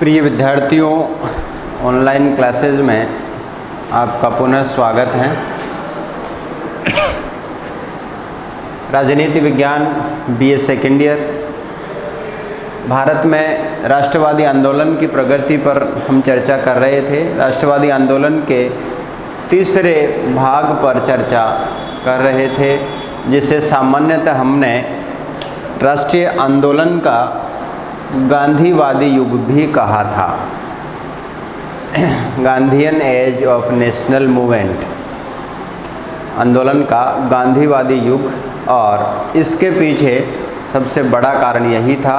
प्रिय विद्यार्थियों, online classes में आपका पुनः स्वागत है। राजनीति विज्ञान BA सेकेंड ईयर। भारत में राष्ट्रवादी आंदोलन की प्रगति पर हम चर्चा कर रहे थे। राष्ट्रवादी आंदोलन के तीसरे भाग पर चर्चा कर रहे थे, जिसे सामान्यतः हमने राष्ट्रीय आंदोलन का गांधीवादी युग भी कहा था। Gandhian age of national movement, आंदोलन का गांधीवादी युग। और इसके पीछे सबसे बड़ा कारण यही था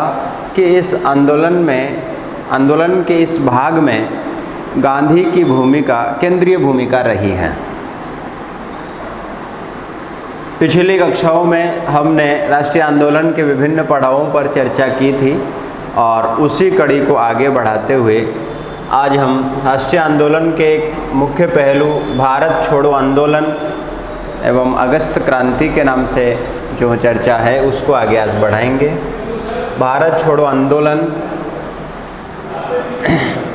कि इस आंदोलन के इस भाग में गांधी की भूमिका केंद्रीय भूमिका रही है। पिछली कक्षाओं में हमने राष्ट्रीय आंदोलन के विभिन्न पड़ावों पर चर्चा की थी और उसी कड़ी को आगे बढ़ाते हुए आज हम राष्ट्रीय आंदोलन के एक मुख्य पहलू भारत छोड़ो आंदोलन एवं अगस्त क्रांति के नाम से जो चर्चा है उसको आगे आज बढ़ाएंगे। भारत छोड़ो आंदोलन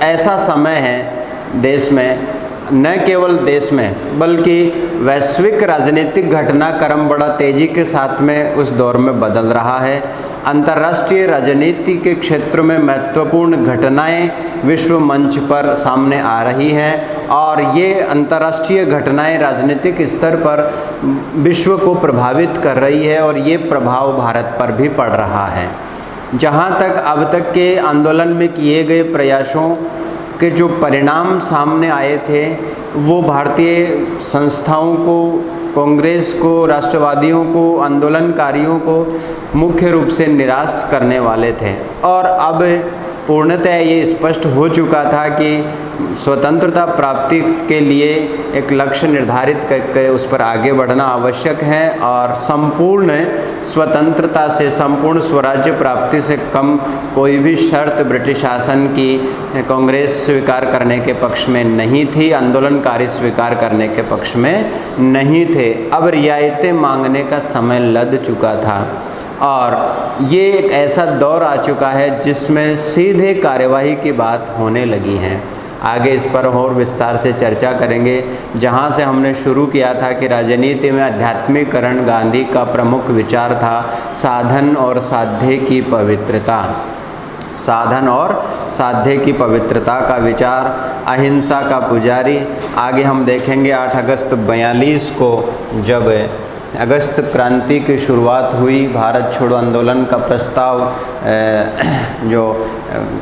ऐसा समय है देश में, न केवल देश में बल्कि वैश्विक राजनीतिक घटनाक्रम बड़ा तेज़ी के साथ में उस दौर में बदल रहा है। अंतर्राष्ट्रीय राजनीति के क्षेत्र में महत्वपूर्ण घटनाएं विश्व मंच पर सामने आ रही हैं और ये अंतर्राष्ट्रीय घटनाएं राजनीतिक स्तर पर विश्व को प्रभावित कर रही है और ये प्रभाव भारत पर भी पड़ रहा है। जहाँ तक अब तक के आंदोलन में किए गए प्रयासों के जो परिणाम सामने आए थे वो भारतीय संस्थाओं को, कांग्रेस को, राष्ट्रवादियों को, आंदोलनकारियों को मुख्य रूप से निराश करने वाले थे। और अब पूर्णतः ये स्पष्ट हो चुका था कि स्वतंत्रता प्राप्ति के लिए एक लक्ष्य निर्धारित करके उस पर आगे बढ़ना आवश्यक है और संपूर्ण स्वतंत्रता से, संपूर्ण स्वराज्य प्राप्ति से कम कोई भी शर्त ब्रिटिश शासन की कांग्रेस स्वीकार करने के पक्ष में नहीं थी, आंदोलनकारी स्वीकार करने के पक्ष में नहीं थे। अब रियायतें मांगने का समय लद चुका था और ये एक ऐसा दौर आ चुका है जिसमें सीधे कार्यवाही की बात होने लगी है। आगे इस पर और विस्तार से चर्चा करेंगे। जहाँ से हमने शुरू किया था कि राजनीति में आध्यात्मिकरण गांधी का प्रमुख विचार था, साधन और साध्य की पवित्रता। साधन और साध्य की पवित्रता का विचार, अहिंसा का पुजारी। आगे हम देखेंगे 8 अगस्त 42 को जब अगस्त क्रांति की शुरुआत हुई, भारत छोड़ो आंदोलन का प्रस्ताव जो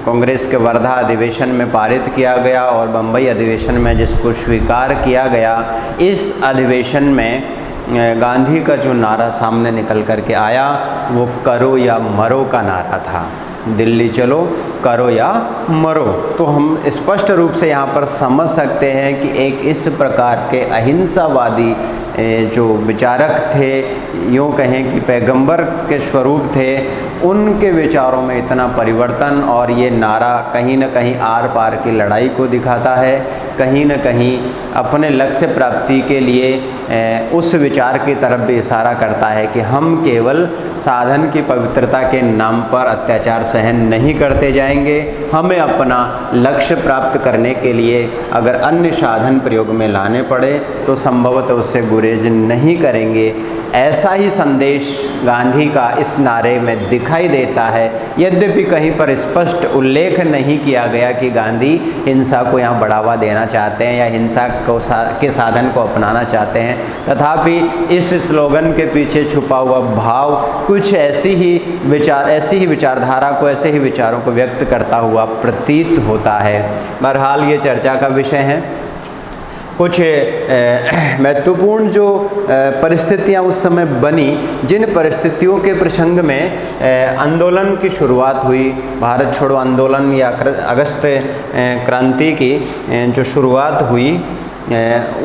कांग्रेस के वर्धा अधिवेशन में पारित किया गया और बम्बई अधिवेशन में जिसको स्वीकार किया गया, इस अधिवेशन में गांधी का जो नारा सामने निकल कर के आया वो करो या मरो का नारा था। दिल्ली चलो, करो या मरो। तो हम स्पष्ट रूप से यहाँ पर समझ सकते हैं कि एक इस प्रकार के अहिंसावादी जो विचारक थे, यूँ कहें कि पैगंबर के स्वरूप थे, उनके विचारों में इतना परिवर्तन और ये नारा कहीं न कहीं आर पार की लड़ाई को दिखाता है, कहीं न कहीं अपने लक्ष्य प्राप्ति के लिए उस विचार की तरफ भी इशारा करता है कि हम केवल साधन की पवित्रता के नाम पर अत्याचार सहन नहीं करते जाएंगे, हमें अपना लक्ष्य प्राप्त करने के लिए अगर अन्य साधन प्रयोग में लाने पड़े तो संभवतः उससे गुरेज नहीं करेंगे। ऐसा ही संदेश गांधी का इस नारे में दिखाई देता है, यद्यपि कहीं पर स्पष्ट उल्लेख नहीं किया गया कि गांधी हिंसा को यहाँ बढ़ावा देना चाहते हैं या हिंसा को के साधन को अपनाना चाहते हैं। तथापि इस स्लोगन के पीछे छुपा हुआ भाव कुछ ऐसी ही विचारधारा को, ऐसे ही विचारों को व्यक्त करता हुआ प्रतीत होता है। बहरहाल ये चर्चा का विषय है। कुछ महत्वपूर्ण जो परिस्थितियां उस समय बनी, जिन परिस्थितियों के प्रसंग में आंदोलन की शुरुआत हुई, भारत छोड़ो आंदोलन या अगस्त क्रांति की जो शुरुआत हुई,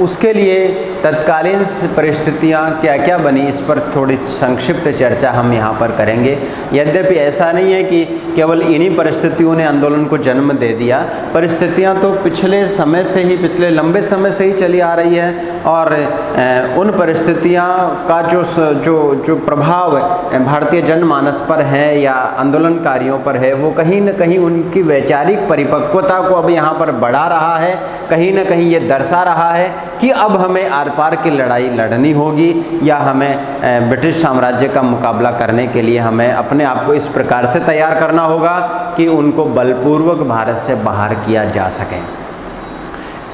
उसके लिए तत्कालीन परिस्थितियां क्या क्या बनी, इस पर थोड़ी संक्षिप्त चर्चा हम यहाँ पर करेंगे। यद्यपि ऐसा नहीं है कि केवल इन्हीं परिस्थितियों ने आंदोलन को जन्म दे दिया, परिस्थितियां तो पिछले समय से ही, पिछले लंबे समय से ही चली आ रही है और उन परिस्थितियां का जो प्रभाव भारतीय जनमानस पर है या आंदोलनकारियों पर है, वो कहीं न कहीं उनकी वैचारिक परिपक्वता को अब यहाँ पर बढ़ा रहा है, कहीं न कहीं ये दर्शा रहा है कि अब हमें आर पार की लड़ाई लड़नी होगी या हमें ब्रिटिश साम्राज्य का मुकाबला करने के लिए हमें अपने आप को इस प्रकार से तैयार करना होगा कि उनको बलपूर्वक भारत से बाहर किया जा सके।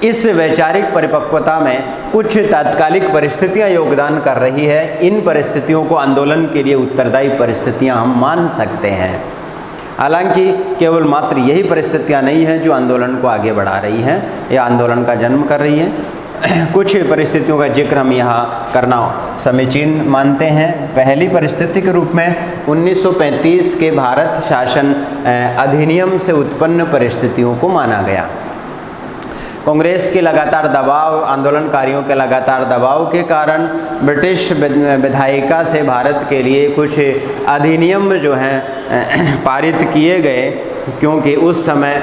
इस वैचारिक परिपक्वता में कुछ तात्कालिक परिस्थितियां योगदान कर रही है। इन परिस्थितियों को आंदोलन के लिए उत्तरदायी परिस्थितियां हम मान सकते हैं। हालांकि केवल मात्र यही परिस्थितियां नहीं हैं जो आंदोलन को आगे बढ़ा रही हैं या आंदोलन का जन्म कर रही हैं। कुछ परिस्थितियों का जिक्र हम यहाँ करना समीचीन मानते हैं। पहली परिस्थिति के रूप में 1935 के भारत शासन अधिनियम से उत्पन्न परिस्थितियों को माना गया। कांग्रेस के लगातार दबाव, आंदोलनकारियों के लगातार दबाव के कारण ब्रिटिश विधायिका से भारत के लिए कुछ अधिनियम जो हैं पारित किए गए, क्योंकि उस समय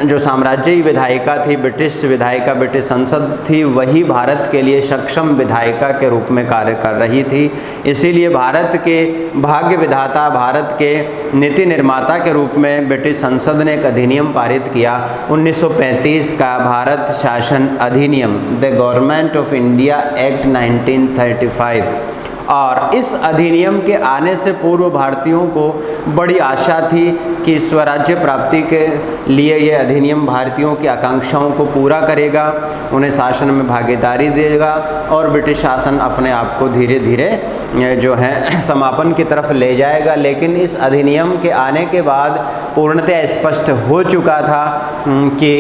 जो साम्राज्यी विधायिका थी, ब्रिटिश विधायिका, ब्रिटिश संसद थी, वही भारत के लिए सक्षम विधायिका के रूप में कार्य कर रही थी। इसीलिए भारत के भाग्य विधाता, भारत के नीति निर्माता के रूप में ब्रिटिश संसद ने एक अधिनियम पारित किया, 1935 का भारत शासन अधिनियम, the government of India act 1935। और इस अधिनियम के आने से पूर्व भारतीयों को बड़ी आशा थी कि स्वराज्य प्राप्ति के लिए ये अधिनियम भारतीयों की आकांक्षाओं को पूरा करेगा, उन्हें शासन में भागीदारी देगा और ब्रिटिश शासन अपने आप को धीरे धीरे जो है समापन की तरफ ले जाएगा। लेकिन इस अधिनियम के आने के बाद पूर्णतः स्पष्ट हो चुका था कि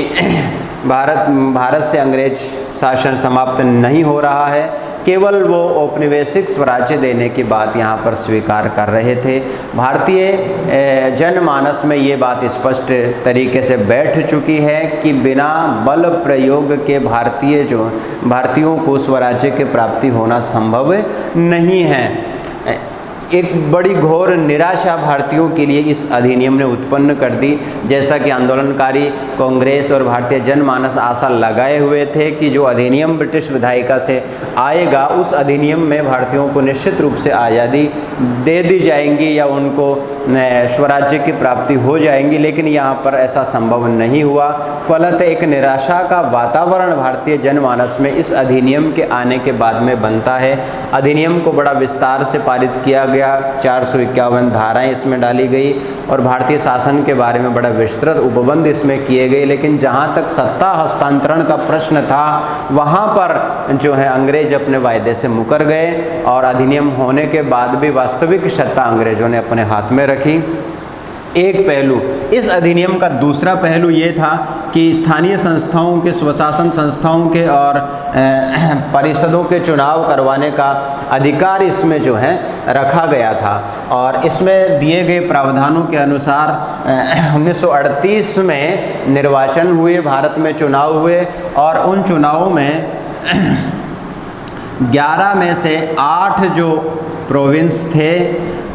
भारत से अंग्रेज शासन समाप्त नहीं हो रहा है। केवल वो औपनिवेशिक स्वराज्य देने की बात यहाँ पर स्वीकार कर रहे थे। भारतीय जनमानस में ये बात स्पष्ट तरीके से बैठ चुकी है कि बिना बल प्रयोग के भारतीयों को स्वराज्य की प्राप्ति होना संभव नहीं है। एक बड़ी घोर निराशा भारतीयों के लिए इस अधिनियम ने उत्पन्न कर दी। जैसा कि आंदोलनकारी कांग्रेस और भारतीय जनमानस आशा लगाए हुए थे कि जो अधिनियम ब्रिटिश विधायिका से आएगा, उस अधिनियम में भारतीयों को निश्चित रूप से आज़ादी दे दी जाएंगी या उनको स्वराज्य की प्राप्ति हो जाएंगी, लेकिन यहाँ पर ऐसा संभव नहीं हुआ। फलत एक निराशा का वातावरण भारतीय जनमानस में इस अधिनियम के आने के बाद में बनता है। अधिनियम को बड़ा विस्तार से पारित किया गया, 451 धाराएं इसमें डाली गई और भारतीय शासन के बारे में बड़ा विस्तृत उपबंध इसमें किए गए। लेकिन जहाँ तक सत्ता हस्तांतरण का प्रश्न था, वहाँ पर जो है अंग्रेज अपने वायदे से मुकर गए और अधिनियम होने के बाद भी वास्तविक सत्ता अंग्रेजों ने अपने हाथ में रखी। एक पहलू, इस अधिनियम का दूसरा पहलू ये था कि स्थानीय संस्थाओं के, स्वशासन संस्थाओं के और परिषदों के चुनाव करवाने का अधिकार इसमें जो है रखा गया था। और इसमें दिए गए प्रावधानों के अनुसार 1938 में निर्वाचन हुए, भारत में चुनाव हुए और उन चुनावों में 11 में से 8 जो प्रोविंस थे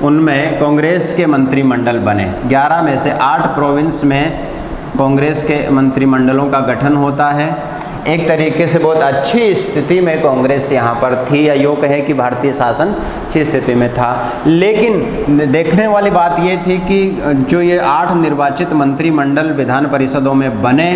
उनमें कांग्रेस के मंत्रिमंडल बने। 11 में से 8 प्रोविंस में कांग्रेस के मंत्रिमंडलों का गठन होता है। एक तरीके से बहुत अच्छी स्थिति में कांग्रेस यहाँ पर थी, या यूँ कहे कि भारतीय शासन अच्छी स्थिति में था। लेकिन देखने वाली बात ये थी कि जो ये 8 निर्वाचित मंत्रिमंडल विधान परिषदों में बने,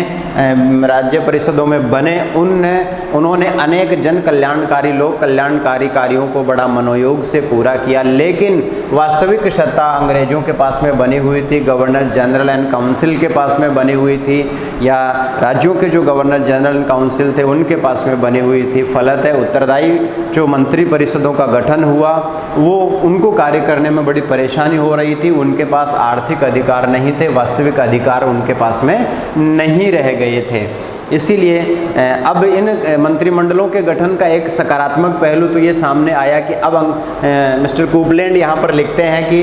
राज्य परिषदों में बने, उन्होंने अनेक जन कल्याणकारी, लोक कल्याणकारी कार्यों को बड़ा मनोयोग से पूरा किया। लेकिन वास्तविक सत्ता अंग्रेजों के पास में बनी हुई थी, गवर्नर जनरल एंड काउंसिल के पास में बनी हुई थी, या राज्यों के जो गवर्नर जनरल काउंसिल थे उनके पास में बनी हुई थी। फलत है उत्तरदायी जो मंत्री परिषदों का गठन हुआ, वो उनको कार्य करने में बड़ी परेशानी हो रही थी। उनके पास आर्थिक अधिकार नहीं थे, वास्तविक अधिकार उनके पास में नहीं रह गए थे। इसीलिए अब इन मंत्रिमंडलों के गठन का एक सकारात्मक पहलू तो ये सामने आया कि अब मिस्टर कोपलैंड यहाँ पर लिखते हैं कि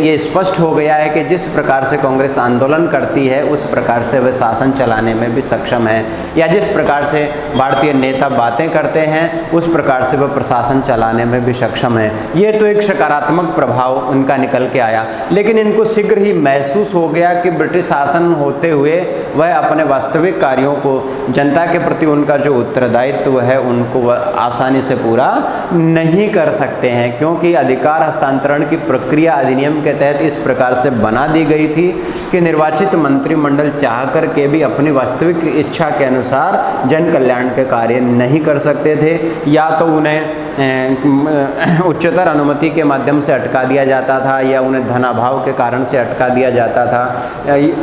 ये स्पष्ट हो गया है कि जिस प्रकार से कांग्रेस आंदोलन करती है उस प्रकार से वह शासन चलाने में भी सक्षम है, या जिस प्रकार से भारतीय नेता बातें करते हैं उस प्रकार से वह प्रशासन चलाने में भी सक्षम है। ये तो एक सकारात्मक प्रभाव उनका निकल के आया, लेकिन इनको शीघ्र ही महसूस हो गया कि ब्रिटिश शासन होते हुए वह अपने वास्तविक कार्यों को, जनता के प्रति उनका जो उत्तरदायित्व है उनको वह आसानी से पूरा नहीं कर सकते हैं, क्योंकि अधिकार हस्तांतरण की प्रक्रिया अधिनियम के तहत इस प्रकार से बना दी गई थी कि निर्वाचित मंत्रिमंडल चाह कर के भी अपनी वास्तविक इच्छा के अनुसार जन कल्याण के कार्य नहीं कर सकते थे, या तो उन्हें उच्चतर अनुमति के माध्यम से अटका दिया जाता था या उन्हें धनाभाव के कारण से अटका दिया जाता था।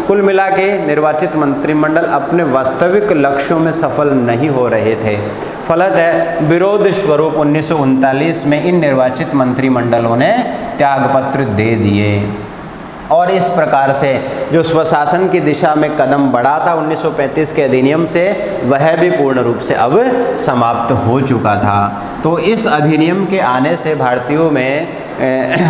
कुल मिला के निर्वाचित मंत्रिमंडल अपने वास्तविक लक्ष्यों में सफल नहीं हो रहे थे। फलतः विरोध स्वरूप 1939 में इन निर्वाचित मंत्रिमंडलों ने त्यागपत्र दे दिए और इस प्रकार से जो स्वशासन की दिशा में कदम बढ़ा था 1935 के अधिनियम से, वह भी पूर्ण रूप से अब समाप्त हो चुका था। तो इस अधिनियम के आने से भारतीयों में,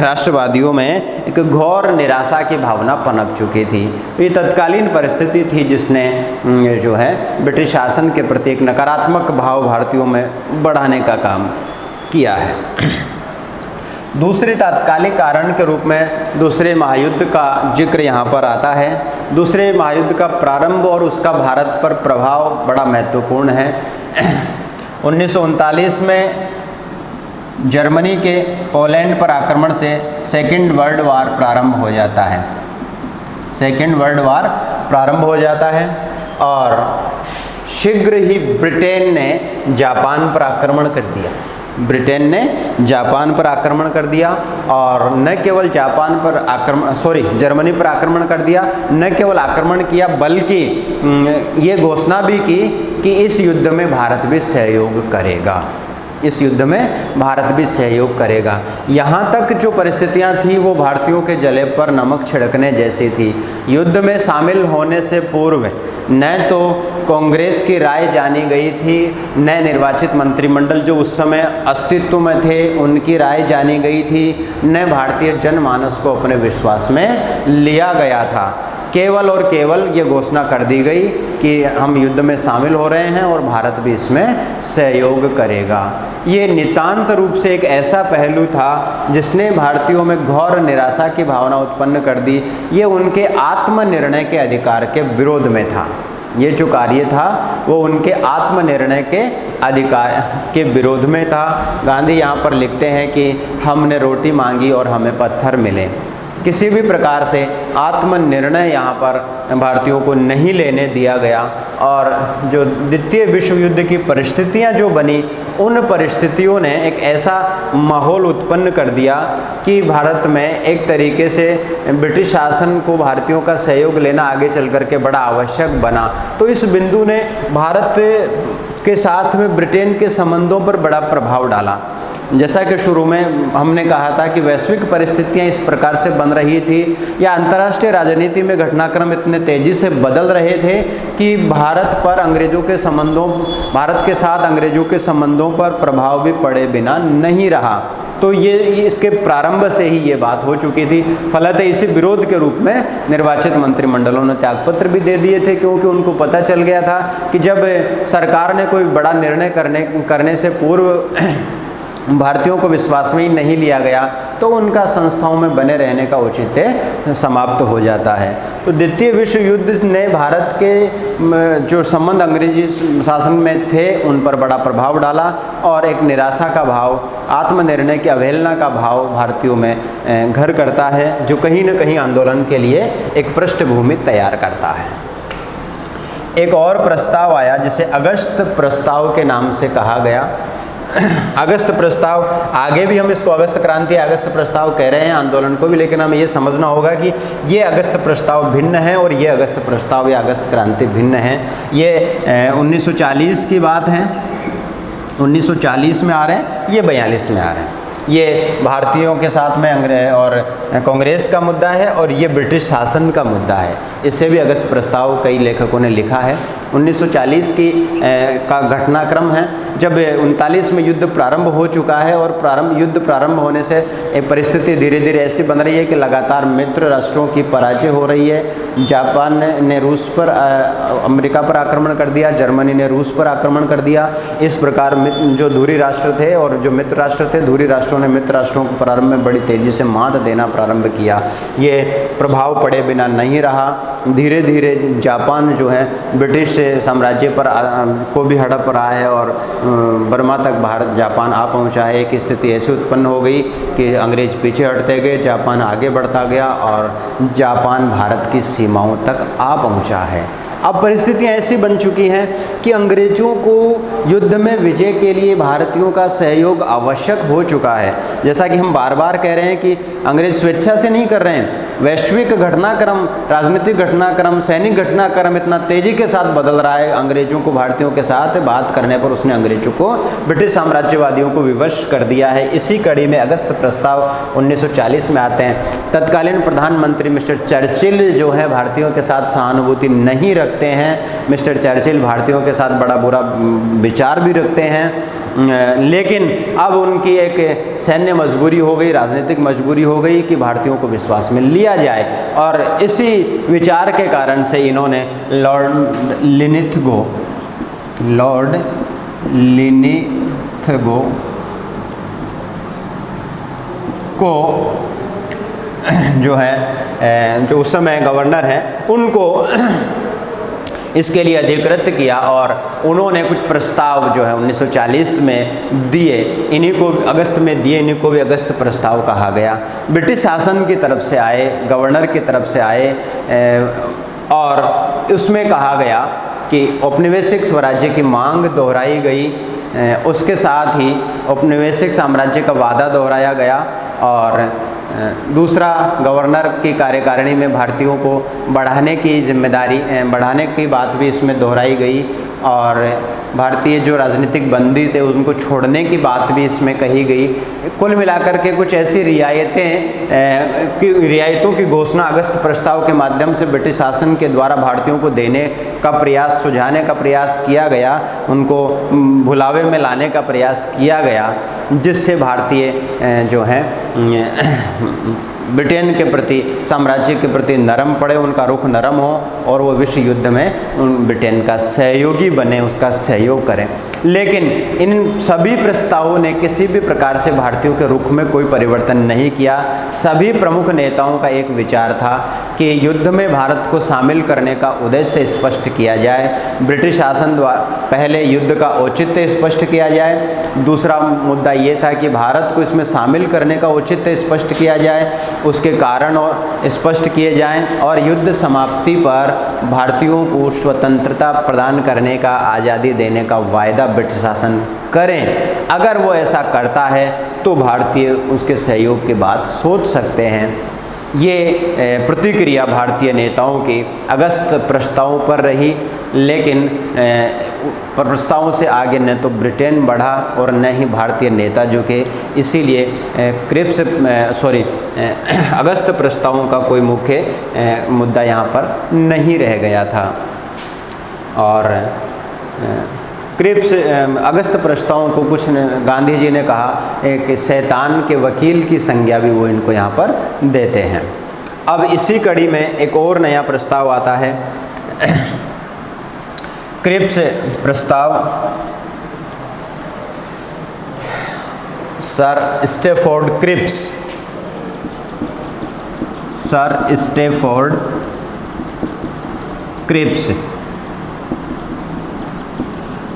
राष्ट्रवादियों में एक घोर निराशा की भावना पनप चुकी थी। ये तत्कालीन परिस्थिति थी जिसने जो है ब्रिटिश शासन के प्रति एक नकारात्मक भाव भारतीयों में बढ़ाने का काम किया है। दूसरे तात्कालिक कारण के रूप में दूसरे महायुद्ध का जिक्र यहाँ पर आता है। दूसरे महायुद्ध का प्रारंभ और उसका भारत पर प्रभाव बड़ा महत्वपूर्ण है। 1939 में जर्मनी के पोलैंड पर आक्रमण से सेकेंड वर्ल्ड वार प्रारंभ हो जाता है। सेकेंड वर्ल्ड वार प्रारंभ हो जाता है और शीघ्र ही ब्रिटेन ने जापान पर आक्रमण कर दिया। ब्रिटेन ने जापान पर आक्रमण कर दिया और न केवल जर्मनी पर आक्रमण कर दिया, न केवल आक्रमण किया बल्कि ये घोषणा भी की कि इस युद्ध में भारत भी सहयोग करेगा। इस युद्ध में भारत भी सहयोग करेगा। यहाँ तक जो परिस्थितियाँ थी वो भारतीयों के जले पर नमक छिड़कने जैसी थी। युद्ध में शामिल होने से पूर्व न तो कांग्रेस की राय जानी गई थी, न निर्वाचित मंत्रिमंडल जो उस समय अस्तित्व में थे उनकी राय जानी गई थी, न भारतीय जनमानस को अपने विश्वास में लिया गया था। केवल और केवल ये घोषणा कर दी गई कि हम युद्ध में शामिल हो रहे हैं और भारत भी इसमें सहयोग करेगा। ये नितांत रूप से एक ऐसा पहलू था जिसने भारतीयों में घोर निराशा की भावना उत्पन्न कर दी। ये उनके आत्मनिर्णय के अधिकार के विरोध में था। ये जो कार्य था वो उनके आत्मनिर्णय के अधिकार के विरोध में था। गांधी यहाँ पर लिखते हैं कि हमने रोटी मांगी और हमें पत्थर मिले। किसी भी प्रकार से आत्मनिर्णय यहाँ पर भारतीयों को नहीं लेने दिया गया और जो द्वितीय विश्व युद्ध की परिस्थितियाँ जो बनी, उन परिस्थितियों ने एक ऐसा माहौल उत्पन्न कर दिया कि भारत में एक तरीके से ब्रिटिश शासन को भारतीयों का सहयोग लेना आगे चल कर के बड़ा आवश्यक बना। तो इस बिंदु ने भारत के साथ में ब्रिटेन के संबंधों पर बड़ा प्रभाव डाला। जैसा कि शुरू में हमने कहा था कि वैश्विक परिस्थितियां इस प्रकार से बन रही थी या अंतर्राष्ट्रीय राजनीति में घटनाक्रम इतने तेज़ी से बदल रहे थे कि भारत के साथ अंग्रेज़ों के संबंधों पर प्रभाव भी पड़े बिना नहीं रहा। तो ये इसके प्रारंभ से ही ये बात हो चुकी थी। फलतः इसी विरोध के रूप में निर्वाचित मंत्रिमंडलों ने त्यागपत्र भी दे दिए थे, क्योंकि उनको पता चल गया था कि जब सरकार ने कोई बड़ा निर्णय करने से पूर्व भारतीयों को विश्वास में ही नहीं लिया गया तो उनका संस्थाओं में बने रहने का औचित्य समाप्त हो जाता है। तो द्वितीय विश्व युद्ध ने भारत के जो संबंध अंग्रेजी शासन में थे उन पर बड़ा प्रभाव डाला और एक निराशा का भाव, आत्मनिर्णय की अवहेलना का भाव भारतीयों में घर करता है, जो कहीं न कहीं आंदोलन के लिए एक पृष्ठभूमि तैयार करता है। एक और प्रस्ताव आया जिसे अगस्त प्रस्ताव के नाम से कहा गया। अगस्त प्रस्ताव, आगे भी हम इसको अगस्त क्रांति, अगस्त प्रस्ताव कह रहे हैं आंदोलन को भी, लेकिन हमें ये समझना होगा कि ये अगस्त प्रस्ताव भिन्न है और ये अगस्त प्रस्ताव या अगस्त क्रांति भिन्न है। ये 1940 की बात है, 1940 में आ रहे हैं, ये 42 में आ रहे हैं। ये भारतीयों के साथ में और कांग्रेस का मुद्दा है और ये ब्रिटिश शासन का मुद्दा है। इससे भी अगस्त प्रस्ताव कई लेखकों ने लिखा है। 1940 की का घटनाक्रम है, जब 39 में युद्ध प्रारंभ हो चुका है और युद्ध प्रारंभ होने से एक परिस्थिति धीरे धीरे ऐसी बन रही है कि लगातार मित्र राष्ट्रों की पराजय हो रही है। जापान ने रूस पर अमेरिका पर आक्रमण कर दिया, जर्मनी ने रूस पर आक्रमण कर दिया। इस प्रकार जो धुरी राष्ट्र थे और जो मित्र राष्ट्र थे, धुरी राष्ट्रों ने मित्र राष्ट्रों को प्रारंभ में बड़ी तेज़ी से मात देना प्रारंभ किया। ये प्रभाव पड़े बिना नहीं रहा। धीरे धीरे जापान जो है ब्रिटिश साम्राज्य पर को भी हड़प रहा है और बर्मा तक भारत जापान आ पहुंचा है। एक स्थिति ऐसी उत्पन्न हो गई कि अंग्रेज पीछे हटते गए, जापान आगे बढ़ता गया और जापान भारत की सीमाओं तक आ पहुंचा है। अब परिस्थितियाँ ऐसी बन चुकी हैं कि अंग्रेज़ों को युद्ध में विजय के लिए भारतीयों का सहयोग आवश्यक हो चुका है। जैसा कि हम बार बार कह रहे हैं कि अंग्रेज स्वेच्छा से नहीं कर रहे हैं, वैश्विक घटनाक्रम, राजनीतिक घटनाक्रम, सैनिक घटनाक्रम इतना तेज़ी के साथ बदल रहा है। अंग्रेज़ों को भारतीयों के साथ बात करने पर उसने अंग्रेज़ों को, ब्रिटिश साम्राज्यवादियों को विवश कर दिया है। इसी कड़ी में अगस्त प्रस्ताव 1940 में आते हैं। तत्कालीन प्रधानमंत्री मिस्टर चर्चिल जो है भारतीयों के साथ सहानुभूति नहीं रखते हैं। मिस्टर चर्चिल भारतीयों के साथ बड़ा बुरा विचार भी रखते हैं, लेकिन अब उनकी एक सैन्य मजबूरी हो गई, राजनीतिक मजबूरी हो गई कि भारतीयों को विश्वास में लिया जाए। और इसी विचार के कारण से इन्होंने लॉर्ड लिनिथगो को जो है जो उस समय गवर्नर हैं उनको इसके लिए अधिकृत किया और उन्होंने कुछ प्रस्ताव जो है 1940 में दिए। इन्हीं को अगस्त में दिए, इन्हीं को भी अगस्त प्रस्ताव कहा गया। ब्रिटिश शासन की तरफ से आए, गवर्नर की तरफ से आए और उसमें कहा गया कि औपनिवेशिक स्वराज्य की मांग दोहराई गई, उसके साथ ही औपनिवेशिक साम्राज्य का वादा दोहराया गया और दूसरा गवर्नर की कार्यकारिणी में भारतीयों को बढ़ाने की जिम्मेदारी, बढ़ाने की बात भी इसमें दोहराई गई और भारतीय जो राजनीतिक बंदी थे उनको छोड़ने की बात भी इसमें कही गई। कुल मिलाकर के कुछ ऐसी रियायतों की घोषणा अगस्त प्रस्ताव के माध्यम से ब्रिटिश शासन के द्वारा भारतीयों को देने का प्रयास, सुझाने का प्रयास किया गया, उनको भुलावे में लाने का प्रयास किया गया, जिससे भारतीय जो हैं ब्रिटेन के प्रति, साम्राज्य के प्रति नरम पड़े, उनका रुख नरम हो और वो विश्व युद्ध में ब्रिटेन का सहयोगी बने, उसका सहयोग करें। लेकिन इन सभी प्रस्तावों ने किसी भी प्रकार से भारतीयों के रुख में कोई परिवर्तन नहीं किया। सभी प्रमुख नेताओं का एक विचार था कि युद्ध में भारत को शामिल करने का उद्देश्य स्पष्ट किया जाए, ब्रिटिश शासन द्वारा पहले युद्ध का औचित्य स्पष्ट किया जाए। दूसरा मुद्दा ये था कि भारत को इसमें शामिल करने का औचित्य स्पष्ट किया जाए, उसके कारण और स्पष्ट किए जाएं और युद्ध समाप्ति पर भारतीयों को स्वतंत्रता प्रदान करने का, आज़ादी देने का वायदा ब्रिटिश शासन करें। अगर वो ऐसा करता है तो भारतीय उसके सहयोग की बात सोच सकते हैं। ये प्रतिक्रिया भारतीय नेताओं की अगस्त प्रस्तावों पर रही, लेकिन प्रस्तावों से आगे न तो ब्रिटेन बढ़ा और न ही भारतीय नेता झुके। इसीलिए अगस्त प्रस्तावों का कोई मुख्य मुद्दा यहाँ पर नहीं रह गया था। और अगस्त प्रस्तावों को कुछ गांधी जी ने कहा एक शैतान के वकील की संज्ञा भी वो इनको यहाँ पर देते हैं। अब इसी कड़ी में एक और नया प्रस्ताव आता है, क्रिप्स प्रस्ताव। सर स्टैफोर्ड क्रिप्स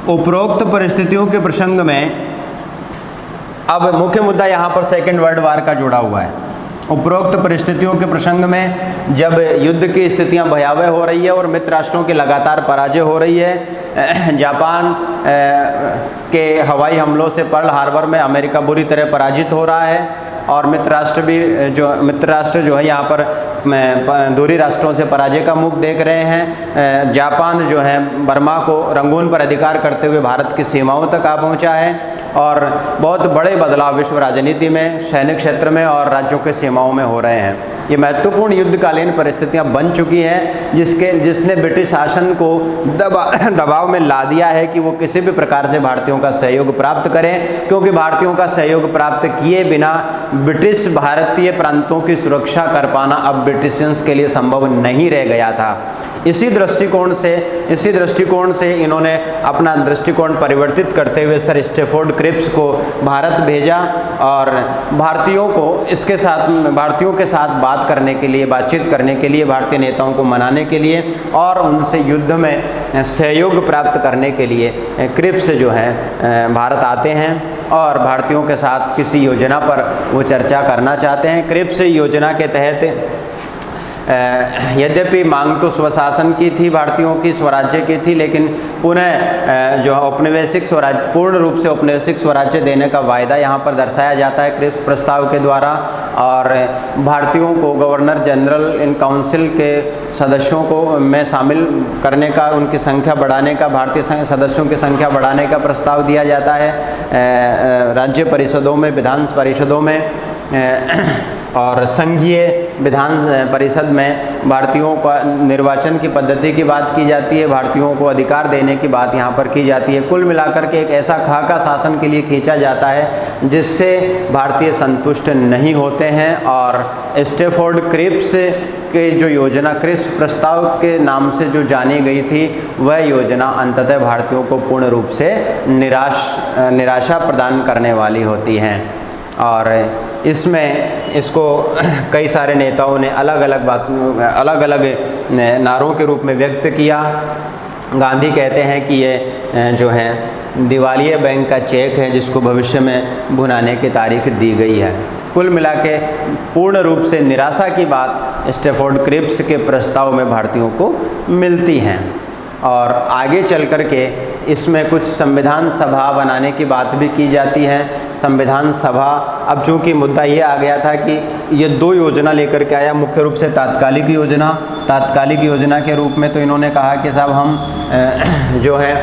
उपरोक्त परिस्थितियों के प्रसंग में, अब मुख्य मुद्दा यहाँ पर सेकेंड वर्ल्ड वार का जुड़ा हुआ है। उपरोक्त परिस्थितियों के प्रसंग में जब युद्ध की स्थितियां भयावह हो रही है और मित्र राष्ट्रों की लगातार पराजय हो रही है, जापान के हवाई हमलों से पर्ल हार्बर में अमेरिका बुरी तरह पराजित हो रहा है और मित्र राष्ट्र जो है यहाँ पर दूरी राष्ट्रों से पराजय का मुख देख रहे हैं। जापान जो है बर्मा को रंगून पर अधिकार करते हुए भारत की सीमाओं तक आ पहुँचा है और बहुत बड़े बदलाव विश्व राजनीति में, सैनिक क्षेत्र में और राज्यों के सीमाओं में हो रहे हैं। ये महत्वपूर्ण युद्धकालीन परिस्थितियां बन चुकी हैं जिसने ब्रिटिश शासन को दबाव में ला दिया है कि वो किसी भी प्रकार से भारतीयों का सहयोग प्राप्त करें, क्योंकि भारतीयों का सहयोग प्राप्त किए बिना ब्रिटिश भारतीय प्रांतों की सुरक्षा कर पाना अब ब्रिटिशियंस के लिए संभव नहीं रह गया था। इसी दृष्टिकोण से इन्होंने अपना दृष्टिकोण परिवर्तित करते हुए सर स्टैफोर्ड क्रिप्स को भारत भेजा और भारतीयों के साथ बातचीत करने के लिए, भारतीय नेताओं को मनाने के लिए और उनसे युद्ध में सहयोग प्राप्त करने के लिए क्रिप्स जो है भारत आते हैं और भारतीयों के साथ किसी योजना पर वो चर्चा करना चाहते हैं। क्रिप्स योजना के तहत यद्यपि मांग तो स्वशासन की थी, भारतीयों की स्वराज्य की थी, लेकिन पुनः जो औपनिवेशिक स्वराज्य, पूर्ण रूप से औपनिवेशिक स्वराज्य देने का वायदा यहाँ पर दर्शाया जाता है क्रिप्स प्रस्ताव के द्वारा। और भारतीयों को गवर्नर जनरल इन काउंसिल के सदस्यों को में शामिल करने का, उनकी संख्या बढ़ाने का, भारतीय सदस्यों की संख्या बढ़ाने का प्रस्ताव दिया जाता है राज्य परिषदों में, विधान परिषदों में और संघीय विधान परिषद में भारतीयों का निर्वाचन की पद्धति की बात की जाती है, भारतीयों को अधिकार देने की बात यहाँ पर की जाती है। कुल मिलाकर के एक ऐसा खाका शासन के लिए खींचा जाता है जिससे भारतीय संतुष्ट नहीं होते हैं और स्टैफोर्ड क्रिप्स के जो योजना क्रिप्स प्रस्ताव के नाम से जो जानी गई थी वह योजना अंततः भारतीयों को पूर्ण रूप से निराशा प्रदान करने वाली होती हैं। और इसको कई सारे नेताओं ने अलग अलग नारों के रूप में व्यक्त किया। गांधी कहते हैं कि ये जो है दिवालिया बैंक का चेक है जिसको भविष्य में भुनाने की तारीख दी गई है। कुल मिला के पूर्ण रूप से निराशा की बात स्टैफोर्ड क्रिप्स के प्रस्ताव में भारतीयों को मिलती हैं। और आगे चल कर के इसमें कुछ संविधान सभा बनाने की बात भी की जाती है। संविधान सभा, अब चूँकि मुद्दा ये आ गया था कि ये दो योजना लेकर के आया, मुख्य रूप से तात्कालिक योजना के रूप में तो इन्होंने कहा कि साहब हम जो है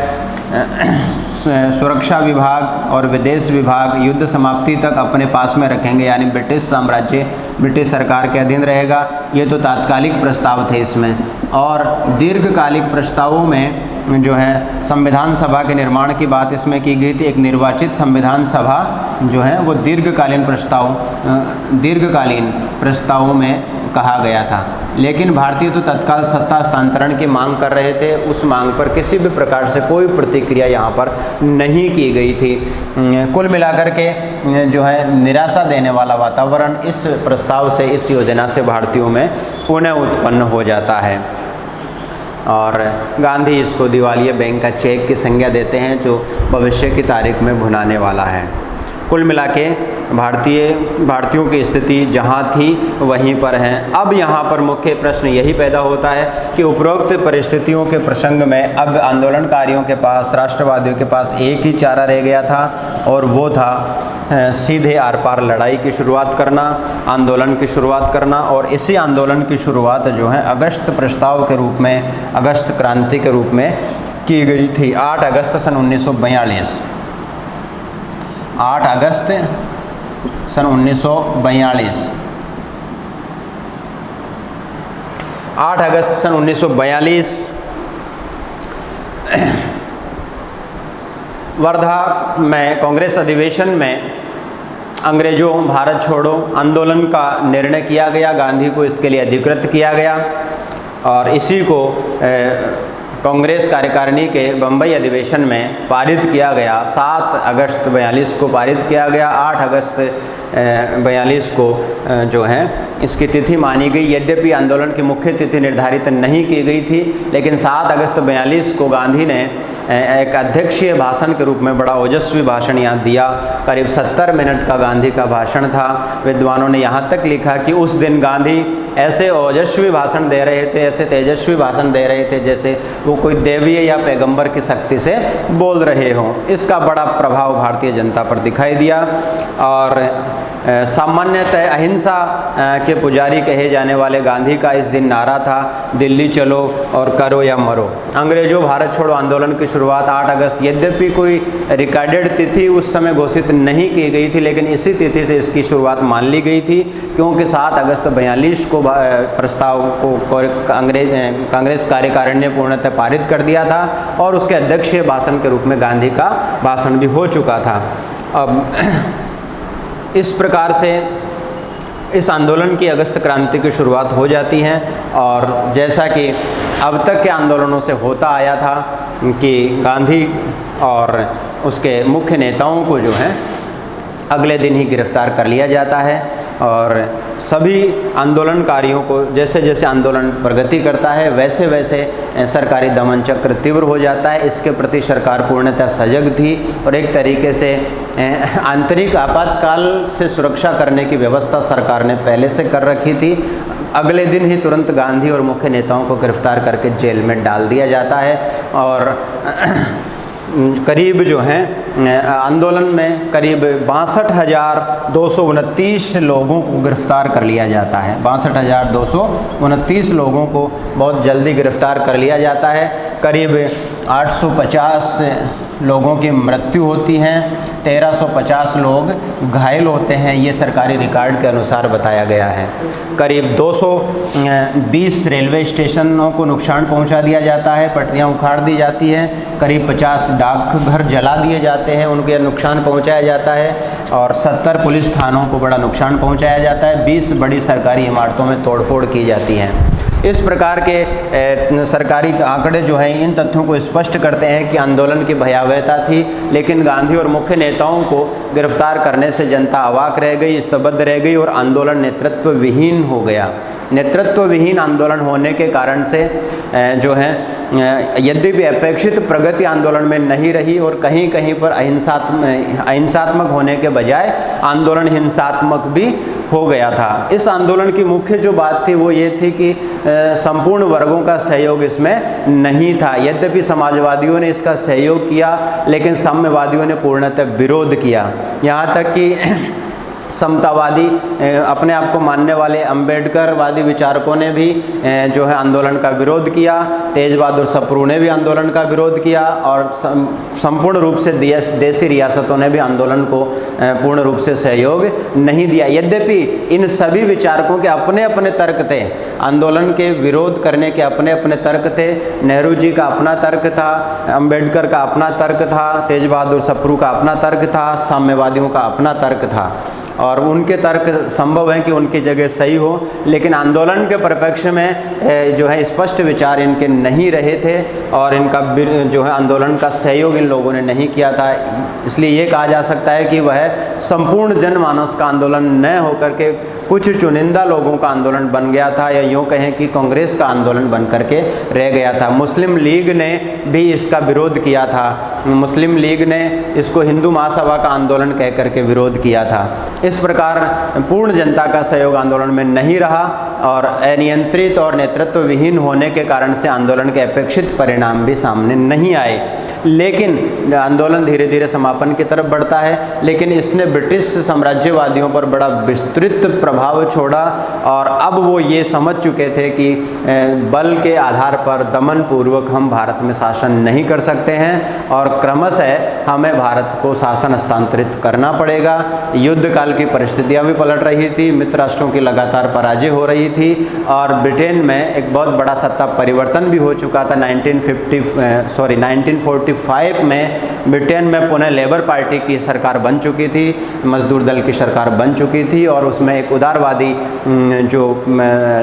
सुरक्षा विभाग और विदेश विभाग युद्ध समाप्ति तक अपने पास में रखेंगे, यानी ब्रिटिश साम्राज्य ब्रिटिश सरकार के अधीन रहेगा। ये तो तात्कालिक प्रस्ताव थे इसमें। और दीर्घकालिक प्रस्तावों में जो है संविधान सभा के निर्माण की बात इसमें की गई थी। एक निर्वाचित संविधान सभा जो है वो दीर्घकालीन प्रस्तावों में कहा गया था। लेकिन भारतीय तो तत्काल सत्ता हस्तांतरण की मांग कर रहे थे, उस मांग पर किसी भी प्रकार से कोई प्रतिक्रिया यहाँ पर नहीं की गई थी। कुल मिलाकर के जो है निराशा देने वाला वातावरण इस प्रस्ताव से, इस योजना से भारतीयों में पुनः उत्पन्न हो जाता है और गांधी इसको दिवालिया बैंक का चेक की संज्ञा देते हैं जो भविष्य की तारीख में भुनाने वाला है। कुल मिला के भारतीयों की स्थिति जहाँ थी वहीं पर है। अब यहाँ पर मुख्य प्रश्न यही पैदा होता है कि उपरोक्त परिस्थितियों के प्रसंग में अब आंदोलनकारियों के पास, राष्ट्रवादियों के पास एक ही चारा रह गया था और वो था सीधे आर पार लड़ाई की शुरुआत करना, आंदोलन की शुरुआत करना। और इसी आंदोलन की शुरुआत जो है अगस्त प्रस्ताव के रूप में, अगस्त क्रांति के रूप में की गई थी। 8 अगस्त सन 1942 8 अगस्त सन 1942 8 अगस्त सन 1942 वर्धा में कांग्रेस अधिवेशन में अंग्रेजों भारत छोड़ो आंदोलन का निर्णय किया गया। गांधी को इसके लिए अधिकृत किया गया और इसी को कांग्रेस कार्यकारिणी के बम्बई अधिवेशन में पारित किया गया। 7 अगस्त 42 को पारित किया गया। 8 अगस्त 42 को जो है इसकी तिथि मानी गई। यद्यपि आंदोलन की मुख्य तिथि निर्धारित नहीं की गई थी, लेकिन 7 अगस्त 42 को गांधी ने एक अध्यक्षीय भाषण के रूप में बड़ा ओजस्वी भाषण यहाँ दिया। करीब 70 मिनट का गांधी का भाषण था। विद्वानों ने यहाँ तक लिखा कि उस दिन गांधी ऐसे ओजस्वी भाषण दे रहे थे, ऐसे तेजस्वी भाषण दे रहे थे जैसे वो कोई देवीय या पैगंबर की शक्ति से बोल रहे हों। इसका बड़ा प्रभाव भारतीय जनता पर दिखाई दिया और सामान्यतः अहिंसा के पुजारी कहे जाने वाले गांधी का इस दिन नारा था, दिल्ली चलो और करो या मरो। अंग्रेजों भारत छोड़ो आंदोलन की शुरुआत 8 अगस्त, यद्यपि कोई रिकॉर्डेड तिथि उस समय घोषित नहीं की गई थी, लेकिन इसी तिथि से इसकी शुरुआत मान ली गई थी, क्योंकि 7 अगस्त 42 को प्रस्ताव को कांग्रेस कार्यकारिणी ने पूर्णतः पारित कर दिया था और उसके अध्यक्षीय भाषण के रूप में गांधी का भाषण भी हो चुका था। अब इस प्रकार से इस आंदोलन की अगस्त क्रांति की शुरुआत हो जाती है और जैसा कि अब तक के आंदोलनों से होता आया था कि गांधी और उसके मुख्य नेताओं को जो है अगले दिन ही गिरफ्तार कर लिया जाता है और सभी आंदोलनकारियों को जैसे जैसे आंदोलन प्रगति करता है वैसे वैसे सरकारी दमन चक्र तीव्र हो जाता है। इसके प्रति सरकार पूर्णतः सजग थी और एक तरीके से आंतरिक आपातकाल से सुरक्षा करने की व्यवस्था सरकार ने पहले से कर रखी थी। अगले दिन ही तुरंत गांधी और मुख्य नेताओं को गिरफ्तार करके जेल में डाल दिया जाता है और करीब जो है आंदोलन में करीब 62,229 लोगों को गिरफ्तार कर लिया जाता है। 62,229 लोगों को बहुत जल्दी गिरफ्तार कर लिया जाता है। करीब 850 लोगों की मृत्यु होती है, 1350 लोग घायल होते हैं, ये सरकारी रिकॉर्ड के अनुसार बताया गया है। करीब 220 रेलवे स्टेशनों को नुकसान पहुंचा दिया जाता है, पटरियां उखाड़ दी जाती हैं, करीब 50 डाकघर जला दिए जाते हैं, उनके नुकसान पहुंचाया जाता है और 70 पुलिस थानों को बड़ा नुकसान पहुंचाया जाता है। 20 बड़ी सरकारी इमारतों में तोड़फोड़ की जाती है। इस प्रकार के सरकारी आंकड़े जो हैं इन तथ्यों को स्पष्ट करते हैं कि आंदोलन की भयावहता थी, लेकिन गांधी और मुख्य नेताओं को गिरफ्तार करने से जनता अवाक रह गई, स्तब्ध रह गई और आंदोलन नेतृत्व विहीन हो गया। नेतृत्व विहीन आंदोलन होने के कारण से जो है यद्यपि अपेक्षित प्रगति आंदोलन में नहीं रही और कहीं कहीं पर अहिंसात्मक होने के बजाय आंदोलन हिंसात्मक भी हो गया था। इस आंदोलन की मुख्य जो बात थी वो ये थी कि संपूर्ण वर्गों का सहयोग इसमें नहीं था। यद्यपि समाजवादियों ने इसका सहयोग किया, लेकिन साम्यवादियों ने पूर्णतः विरोध किया। यहाँ तक कि समतावादी अपने आप को मानने वाले अम्बेडकरवादी विचारकों ने भी जो है आंदोलन का विरोध किया। तेज बहादुर सप्रू ने भी आंदोलन का विरोध किया और संपूर्ण रूप से देसी रियासतों ने भी आंदोलन को पूर्ण रूप से सहयोग नहीं दिया। यद्यपि इन सभी विचारकों के अपने अपने तर्क थे, आंदोलन के विरोध करने के अपने अपने तर्क थे। नेहरू जी का अपना तर्क था, अम्बेडकर का अपना तर्क था, तेज बहादुर सप्रू का अपना तर्क था, साम्यवादियों का अपना तर्क था और उनके तर्क संभव है कि उनकी जगह सही हो, लेकिन आंदोलन के परिप्रेक्ष्य में जो है स्पष्ट विचार इनके नहीं रहे थे और इनका जो है आंदोलन का सहयोग इन लोगों ने नहीं किया था। इसलिए ये कहा जा सकता है कि वह संपूर्ण जनमानस का आंदोलन न होकर के कुछ चुनिंदा लोगों का आंदोलन बन गया था, या यूँ कहें कि कांग्रेस का आंदोलन बन करके रह गया था। मुस्लिम लीग ने भी इसका विरोध किया था। मुस्लिम लीग ने इसको हिंदू महासभा का आंदोलन कह करके विरोध किया था। इस प्रकार पूर्ण जनता का सहयोग आंदोलन में नहीं रहा और अनियंत्रित और नेतृत्व विहीन होने के कारण से आंदोलन के अपेक्षित परिणाम भी सामने नहीं आए। लेकिन आंदोलन धीरे धीरे समापन की तरफ बढ़ता है, लेकिन इसने ब्रिटिश साम्राज्यवादियों पर बड़ा विस्तृत प्रभाव छोड़ा और अब वो ये समझ चुके थे कि बल के आधार पर दमन पूर्वक हम भारत में शासन नहीं कर सकते हैं और क्रमशः हमें भारत को शासन हस्तांतरित करना पड़ेगा। युद्ध काल की परिस्थितियां भी पलट रही थी, मित्र राष्ट्रों की लगातार पराजय हो रही थी और ब्रिटेन में एक बहुत बड़ा सत्ता परिवर्तन भी हो चुका था। 1945 में ब्रिटेन में पुनः लेबर पार्टी की सरकार बन चुकी थी, मजदूर दल की सरकार बन चुकी थी और उसमें एक उदारवादी जो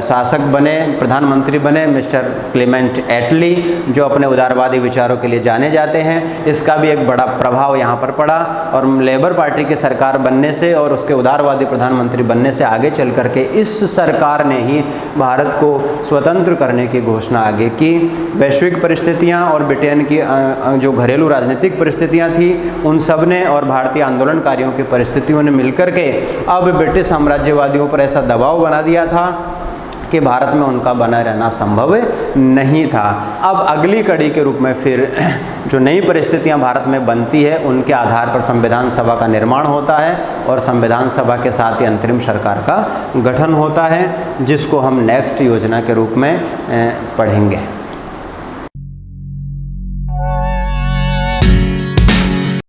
शासक बने, प्रधानमंत्री बने, मिस्टर क्लेमेंट एटली, जो अपने उदारवादी विचारों के लिए जाने जाते हैं। इसका भी एक बड़ा प्रभाव यहाँ पर पड़ा और लेबर पार्टी की सरकार बनने से और उसके उदारवादी प्रधानमंत्री बनने से आगे चल करके इस सरकार ने ही भारत को स्वतंत्र करने की घोषणा आगे की। वैश्विक परिस्थितियाँ और ब्रिटेन की जो घरेलू राजनीतिक परिस्थितियाँ थी उन सब ने और भारतीय आंदोलनकारियों की परिस्थितियों ने मिलकर के अब ब्रिटिश साम्राज्यवादियों पर ऐसा दबाव बना दिया था कि भारत में उनका बना रहना संभव नहीं था। अब अगली कड़ी के रूप में फिर जो नई परिस्थितियां भारत में बनती है उनके आधार पर संविधान सभा का निर्माण होता है और संविधान सभा के साथ ही अंतरिम सरकार का गठन होता है, जिसको हम नेक्स्ट योजना के रूप में पढ़ेंगे।